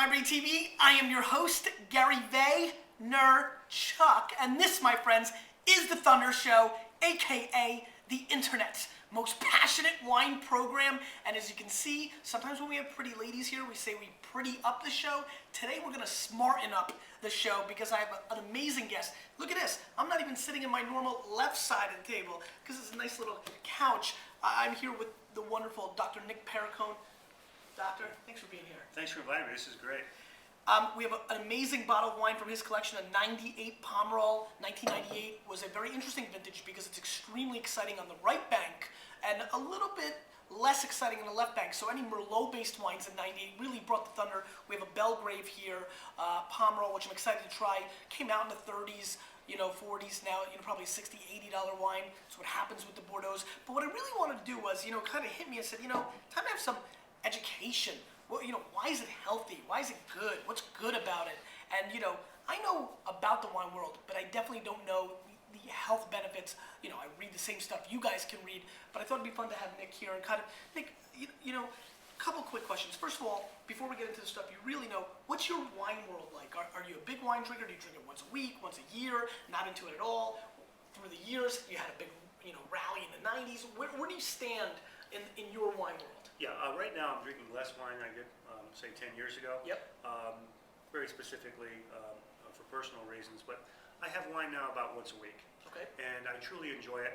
WineLibraryTV. I am your host, Gary Vaynerchuk, and this, my friends, is the Thunder Show, aka the internet's most passionate wine program. And as you can see, sometimes when we have pretty ladies here, we say we pretty up the show. Today we're gonna smarten up the show because I have an amazing guest. Look at this. I'm not even sitting in my normal left side of the table because it's a nice little couch. I'm here with the wonderful Dr. Nick Perricone. Doctor, thanks for being here. Thanks for inviting me. This is great. We have an amazing bottle of wine from his collection, a 98 Pomerol. 1998 was a very interesting vintage because it's extremely exciting on the right bank and a little bit less exciting on the left bank. So any Merlot-based wines in 98 really brought the thunder. We have a Belgrave here, Pomerol, which I'm excited to try. Came out in the 30s, 40s, now, probably $60, $80 wine. That's what happens with the Bordeaux's. But what I really wanted to do was, kind of hit me and said, time to have some education. Well, why is it healthy? Why is it good? What's good about it? And, I know about the wine world, but I definitely don't know the health benefits. I read the same stuff you guys can read, but I thought it'd be fun to have Nick here and Nick, a couple quick questions. First of all, before we get into the stuff you really know, what's your wine world like? Are you a big wine drinker? Do you drink it once a week, once a year, not into it at all? Through the years, you had a big, rally in the 90s. Where do you stand in your wine world? Yeah, right now I'm drinking less wine than I did, say, 10 years ago. Yep. Very specifically for personal reasons, but I have wine now about once a week. Okay. And I truly enjoy it.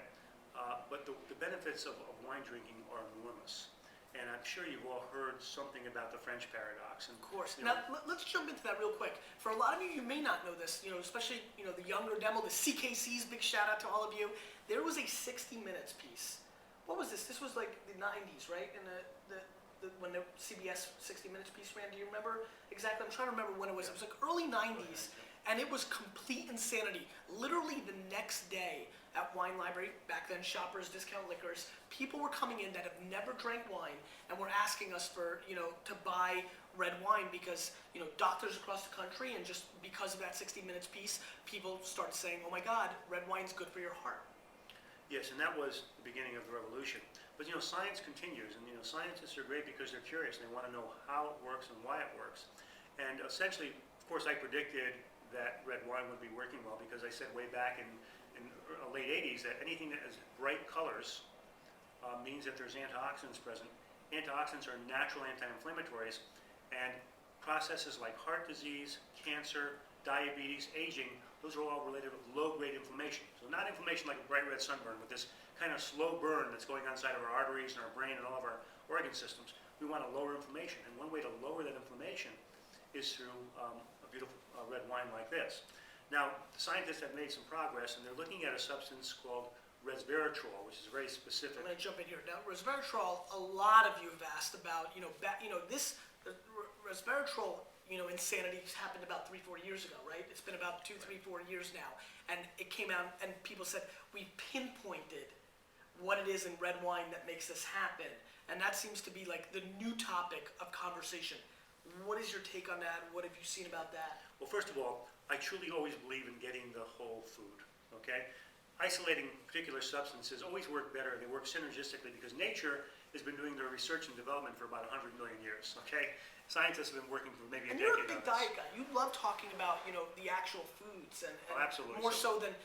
But the benefits of wine drinking are enormous. And I'm sure you've all heard something about the French paradox. And, of course. Now, let's jump into that real quick. For a lot of you, you may not know this, especially, the younger demo, the CKCs, big shout out to all of you. There was a 60 Minutes piece. What was this? This was like the 90s, right? And when the CBS 60 Minutes piece ran, do you remember exactly? I'm trying to remember when it was. It was like early 90s, and it was complete insanity. Literally the next day at Wine Library, back then Shoppers Discount Liquors, people were coming in that have never drank wine and were asking us for, to buy red wine because, doctors across the country, and just because of that 60 Minutes piece, people started saying, oh my God, red wine's good for your heart. Yes, and that was the beginning of the revolution. But science continues, and scientists are great because they're curious and they want to know how it works and why it works. And essentially, of course, I predicted that red wine would be working well because I said way back in the late 80s that anything that has bright colors means that there's antioxidants present. Antioxidants are natural anti-inflammatories, and processes like heart disease, cancer, diabetes, aging, those are all related with low-grade inflammation. So not inflammation like a bright red sunburn, but this kind of slow burn that's going on inside of our arteries and our brain and all of our organ systems. We want to lower inflammation, and one way to lower that inflammation is through a beautiful red wine like this. Now, the scientists have made some progress, and they're looking at a substance called resveratrol, which is very specific. I'm going to jump in here. Now, resveratrol, a lot of you have asked about, this resveratrol, insanity happened about 3-4 years ago, right? It's been about 2-3-4 years now. And it came out and people said, we pinpointed what it is in red wine that makes this happen. And that seems to be like the new topic of conversation. What is your take on that? What have you seen about that? Well, first of all, I truly always believe in getting the whole food, okay? Isolating particular substances always work better. They work synergistically because nature has been doing their research and development for about 100 million years, okay? Scientists have been working for maybe a decade. And you're a big diet guy. You love talking about, the actual foods and absolutely. More so than,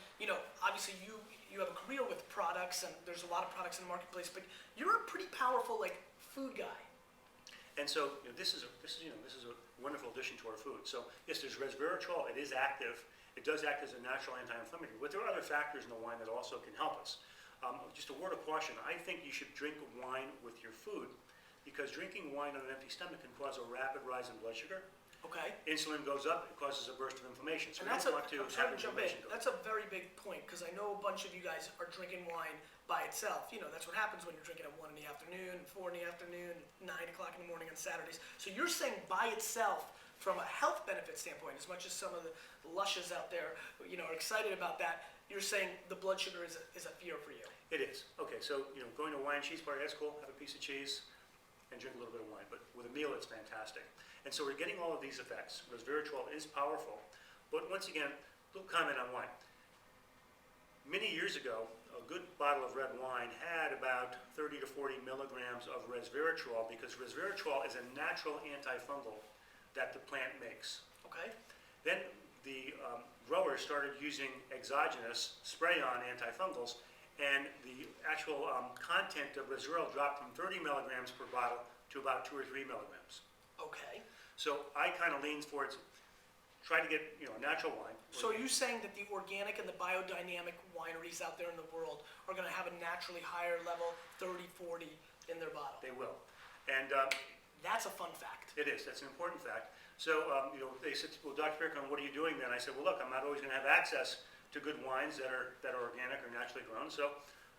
obviously you have a career with products and there's a lot of products in the marketplace, but you're a pretty powerful food guy. And so this is a wonderful addition to our food. So yes, there's resveratrol. It is active. It does act as a natural anti-inflammatory. But there are other factors in the wine that also can help us. Just a word of caution. I think you should drink wine with your food, because drinking wine on an empty stomach can cause a rapid rise in blood sugar. Okay. Insulin goes up, it causes a burst of inflammation. So and that's that's a very big point, because I know a bunch of you guys are drinking wine by itself. That's what happens when you're drinking at 1 in the afternoon, 4 in the afternoon, 9 o'clock in the morning on Saturdays. So you're saying by itself, from a health benefit standpoint, as much as some of the lushes out there, are excited about that, you're saying the blood sugar is a fear for you. It is. Okay, so, going to a wine cheese party, that's cool, have a piece of cheese, and drink a little bit of wine. But with a meal, it's fantastic. And so we're getting all of these effects. Resveratrol is powerful. But once again, a little comment on wine. Many years ago, a good bottle of red wine had about 30 to 40 milligrams of resveratrol, because resveratrol is a natural antifungal that the plant makes. Okay. Then the growers started using exogenous spray-on antifungals, and the actual content of resveratrol dropped from 30 milligrams per bottle to about 2 or 3 milligrams. Okay. So I kind of leans towards try to get a natural wine. So are you saying that the organic and the biodynamic wineries out there in the world are going to have a naturally higher level, 30, 40 in their bottle? They will, and That's a fun fact. it is. That's an important fact. So they said, well, Dr. Perricone, what are you doing then? I said, well, look, I'm not always going to have access to good wines that are organic or naturally grown. So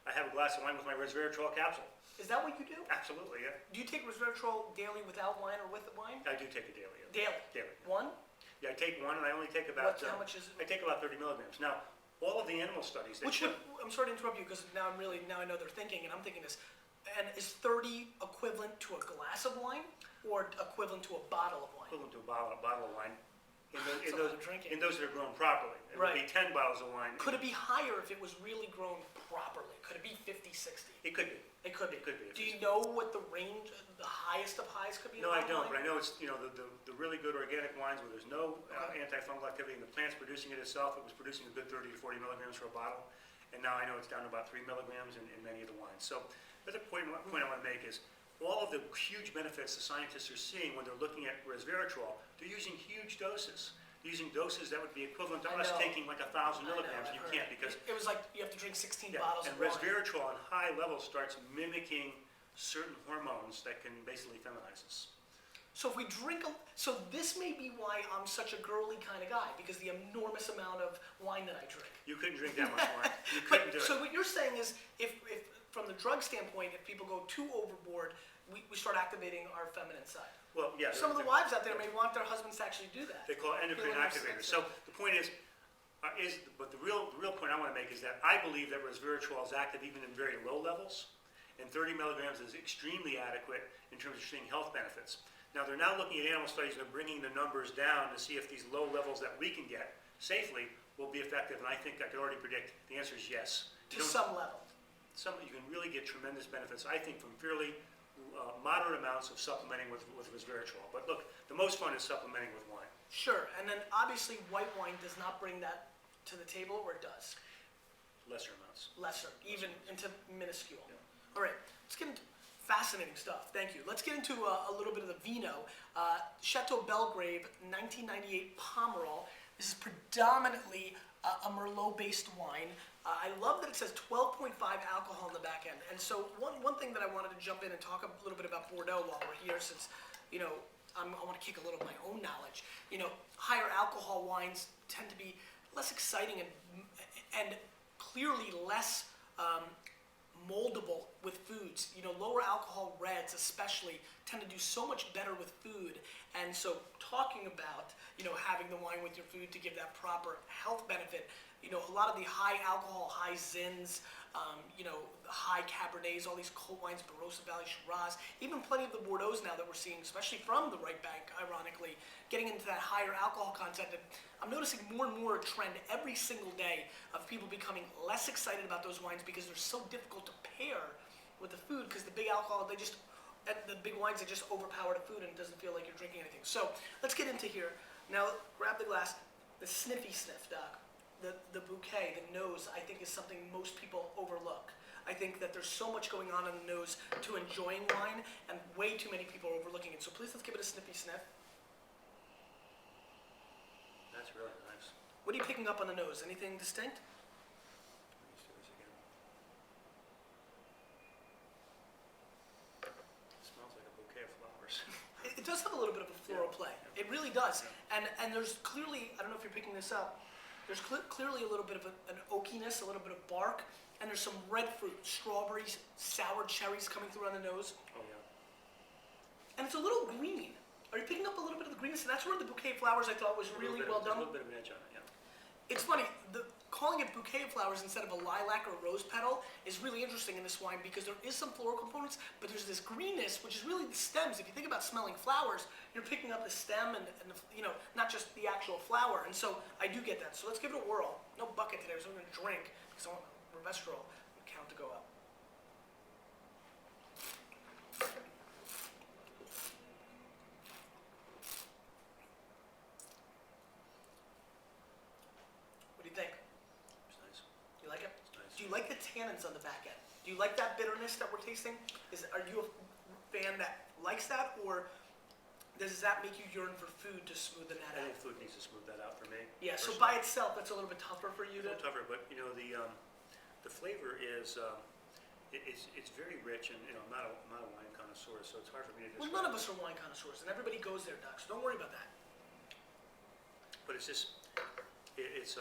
I have a glass of wine with my resveratrol capsule. Is that what you do? Absolutely, yeah. Do you take resveratrol daily without wine or with the wine? I do take it daily. Yeah. Daily. Daily. One? Yeah, I take one, and I only take about. How much is it? I take about 30 milligrams. Now, all of the animal studies. I'm sorry to interrupt you because now I know they're thinking, and I'm thinking this. And is 30 equivalent to a glass of wine or equivalent to a bottle of wine? Equivalent to a bottle of wine. That's a lot of drinking. In those that are grown properly. It would be 10 bottles of wine. Could it be higher if it was really grown properly? Could it be 50, 60? It could be. It could be. It could be. Do you know what the range, the highest of highs could be? No, I don't, but I know it's, the really good organic wines where there's no antifungal activity and the plant's producing it itself. It was producing a good 30 to 40 milligrams for a bottle, and now I know it's down to about 3 milligrams in many of the wines. So the other point I want to make is all of the huge benefits the scientists are seeing when they're looking at resveratrol, they're using huge doses. They're using doses that would be equivalent to us taking like 1,000 milligrams, and you can't because... It was like you have to drink 16 bottles of wine. And resveratrol on high levels starts mimicking certain hormones that can basically feminize us. So if we drink, so this may be why I'm such a girly kind of guy, because the enormous amount of wine that I drink. You couldn't drink that much wine. You couldn't do it. So what you're saying is, if from the drug standpoint, if people go too overboard, we start activating our feminine side. Well, yeah. Some of the wives out there may want their husbands to actually do that. They call it endocrine activators. So the point is, but the real point I want to make is that I believe that resveratrol is active even in very low levels, and 30 milligrams is extremely adequate in terms of seeing health benefits. Now they're now looking at animal studies and they're bringing the numbers down to see if these low levels that we can get safely will be effective, and I think I can already predict the answer is yes. To some level. You can really get tremendous benefits, I think, from fairly moderate amounts of supplementing with resveratrol. But look, the most fun is supplementing with wine. Sure, and then obviously white wine does not bring that to the table, or it does? Lesser amounts. Lesser, even into minuscule. Yeah. All right, let's get into fascinating stuff. Thank you. Let's get into a little bit of the vino. Chateau Belgrave, 1998 Pomerol. This is predominantly a Merlot-based wine. I love that it says 12.5 alcohol in the back end. And so one thing that I wanted to jump in and talk a little bit about Bordeaux while we're here, since, I want to kick a little of my own knowledge. Higher alcohol wines tend to be less exciting and clearly less moldable with foods. Lower alcohol reds especially tend to do so much better with food. And so talking about, having the wine with your food to give that proper health benefit, a lot of the high alcohol, high Zins, the high Cabernets, all these cold wines, Barossa Valley, Shiraz, even plenty of the Bordeaux now that we're seeing, especially from the right bank, ironically, getting into that higher alcohol content. And I'm noticing more and more a trend every single day of people becoming less excited about those wines because they're so difficult to pair with the food, because the big alcohol, the big wines, they just overpower the food and it doesn't feel like you're drinking anything. So let's get into here. Now, grab the glass. The sniffy sniff, Doc. The bouquet, the nose, I think is something most people overlook. I think that there's so much going on in the nose to enjoying wine, and way too many people are overlooking it. So please, let's give it a sniffy sniff. That's really nice. What are you picking up on the nose? Anything distinct? Let me see this again. It smells like a bouquet of flowers. It does have a little bit of a floral play. It really does. And there's clearly, I don't know if you're picking this up, there's clearly a little bit of an oakiness, a little bit of bark, and there's some red fruit, strawberries, sour cherries coming through on the nose. Oh, yeah. And it's a little green. Are you picking up a little bit of the greenness? And that's where the bouquet of flowers I thought was really well done. A little bit of an edge on it, yeah. It's funny, calling it bouquet of flowers instead of a lilac or a rose petal is really interesting in this wine, because there is some floral components, but there's this greenness, which is really the stems. If you think about smelling flowers, you're picking up the stem and not just the actual flower. And so I do get that. So let's give it a whirl. No bucket today, so I'm going to drink, because I want resveratrol count to go up. like the tannins on the back end? Do you like that bitterness that we're tasting? Are you a fan that likes that, or does that make you yearn for food to smoothen that I out? think food needs to smooth that out for me. Yeah, so personally. by itself, that's a little bit tougher for you It's a to... little tougher, but the flavor is it's very rich, and I'm not a wine connoisseur, so it's hard for me to Well, describe. none of us are wine connoisseurs, and everybody goes there, Doc, so don't worry about that. But it's just it's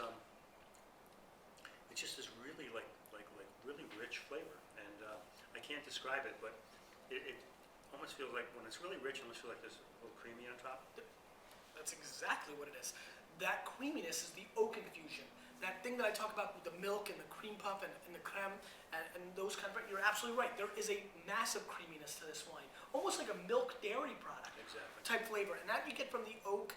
just this really like really rich flavor, and I can't describe it, but it almost feels like when it's really rich, it almost feels like there's a little creamy on top. That's exactly what it is. That creaminess is the oak infusion. That thing that I talk about with the milk and the cream puff and the creme and those kind of, you're absolutely right. There is a massive creaminess to this wine, almost like a milk dairy product Exactly. type flavor. And that you get from the oak,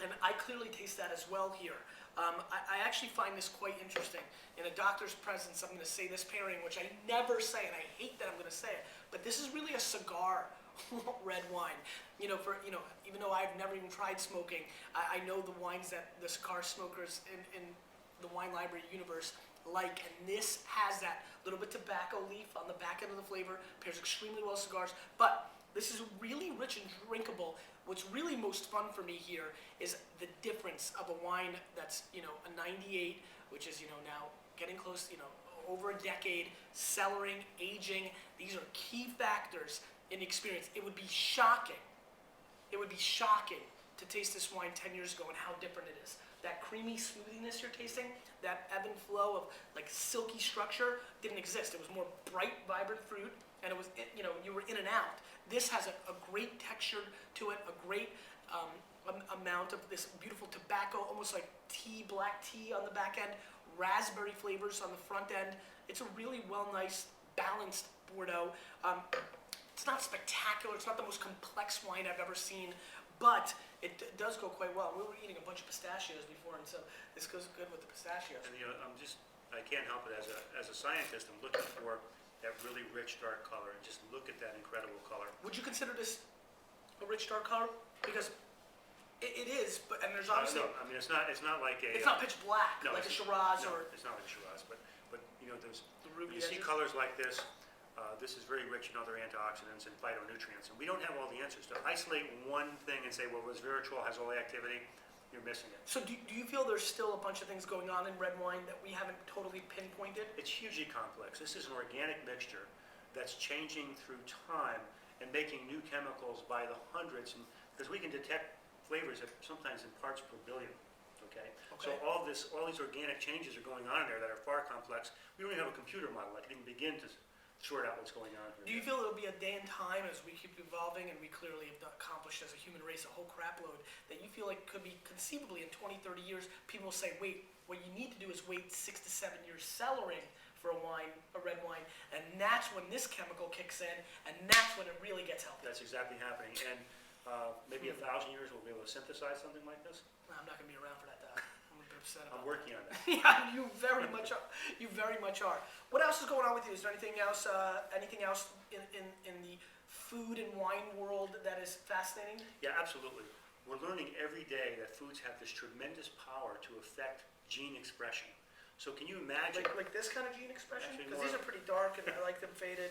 and I clearly taste that as well here. I actually find this quite interesting. In a doctor's presence, I'm going to say this pairing, which I never say, and I hate that I'm going to say it, but this is really a cigar red wine. Even though I've never even tried smoking, I know the wines that the cigar smokers in the wine library universe like, and this has that little bit tobacco leaf on the back end of the flavor, pairs extremely well with cigars, but this is really rich and drinkable. What's really most fun for me here is the difference of a wine that's, a 98, which is, now getting close, over a decade, cellaring, aging. These are key factors in experience. It would be shocking to taste this wine 10 years ago and how different it is. That creamy smoothiness you're tasting, that ebb and flow of like silky structure didn't exist. It was more bright, vibrant fruit, and it was, you were in and out. This has a great texture to it, a great amount of this beautiful tobacco, almost like tea, black tea on the back end, raspberry flavors on the front end. It's a really nice, balanced Bordeaux. It's not spectacular, it's not the most complex wine I've ever seen, but it does go quite well. We were eating a bunch of pistachios before, and so this goes good with the pistachios. And I can't help it as a scientist. I'm looking for that really rich dark color, and just look at that incredible color. Would you consider this a rich dark color? Because it is, and there's obviously... No, I mean it's not like a... It's not pitch black, no, like a Shiraz no, or... it's not like a Shiraz, but there's... The ruby When you see edges. colors like this, this is very rich in other antioxidants and phytonutrients, and we don't have all the answers. To isolate one thing and say, well, resveratrol has all the activity, you're missing it. So do you feel there's still a bunch of things going on in red wine that we haven't totally pinpointed? It's hugely complex. This is an organic mixture that's changing through time and making new chemicals by the hundreds, and because we can detect flavors at sometimes in parts per billion. Okay? So all these organic changes are going on in there that are far complex. We don't even have a computer model that can even begin to sort out what's going on here. Do you feel there'll be a day and time as we keep evolving, and we clearly have accomplished as a human race a whole crap load, that you feel like could be conceivably in 20, 30 years, people will say, wait, what you need to do is wait 6 to 7 years cellaring for a red wine, and that's when this chemical kicks in, and that's when it really gets healthy. That's exactly happening, and maybe 1,000 years we'll be able to synthesize something like this. I'm not going to be around for that, Doc. I'm a bit upset about I'm working on that. Yeah, you very much are. You very much are. What else is going on with you? Is there anything else in the food and wine world that is fascinating? Yeah, absolutely. We're learning every day that foods have this tremendous power to affect gene expression. So can you imagine? Like this kind of gene expression? Actually, Because these are pretty dark and I like them faded.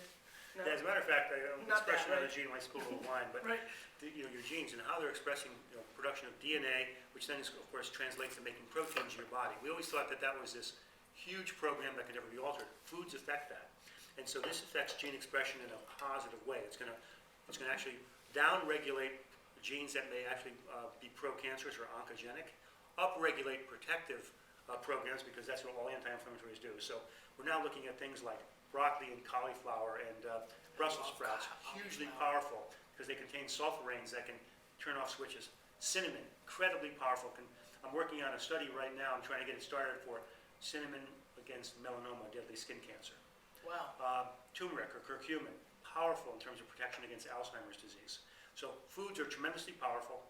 No? Yeah, as a matter of fact, Not that, expression of right? the gene might spill a little wine, but Right. your genes and how they're expressing production of DNA, which then of course translates to making proteins in your body. We always thought that was this huge program that could never be altered. Foods affect that, and so this affects gene expression in a positive way. It's going to actually downregulate genes that may actually be pro-cancerous or oncogenic, upregulate protective programs, because that's what all anti-inflammatories do. So we're now looking at things like broccoli and cauliflower and Brussels sprouts, hugely powerful because they contain sulforanes that can turn off switches. Cinnamon, incredibly powerful. I'm working on a study right now. I'm trying to get it started for cinnamon against melanoma, deadly skin cancer. Wow. Turmeric or curcumin, powerful in terms of protection against Alzheimer's disease. So foods are tremendously powerful,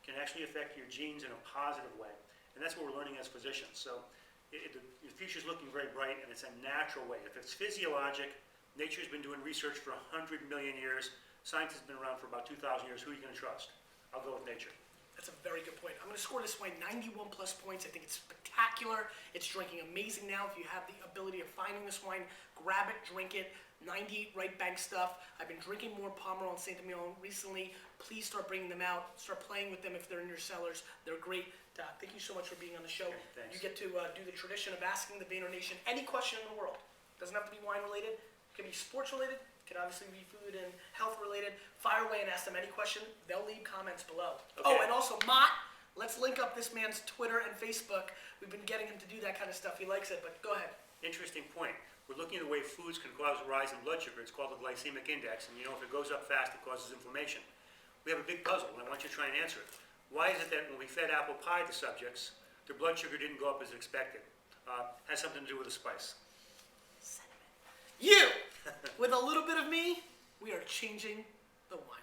can actually affect your genes in a positive way. And that's what we're learning as physicians. So the future's looking very bright, and it's a natural way. If it's physiologic, nature's been doing research for 100 million years. Science has been around for about 2,000 years. Who are you going to trust? I'll go with nature. That's a very good point. I'm going to score this wine 91 plus points. I think it's spectacular. It's drinking amazing now. If you have the ability of finding this wine, grab it, drink it. 98 right bank stuff. I've been drinking more Pomerol and Saint-Emilion recently. Please start bringing them out. Start playing with them if they're in your cellars. They're great. Thank you so much for being on the show. Okay, thanks. You get to do the tradition of asking the Vayner Nation any question in the world. Doesn't have to be wine related. It can be sports related. It can obviously be food and health related. Fire away and ask them any question. They'll leave comments below. Okay. Oh, and also Mott, let's link up this man's Twitter and Facebook. We've been getting him to do that kind of stuff. He likes it, but go ahead. Interesting point. We're looking at the way foods can cause a rise in blood sugar. It's called the glycemic index, and if it goes up fast, it causes inflammation. We have a big puzzle, and I want you to try and answer it. Why is it that when we fed apple pie to subjects, their blood sugar didn't go up as expected? Has something to do with the spice. You, with a little bit of me, we are changing the wine.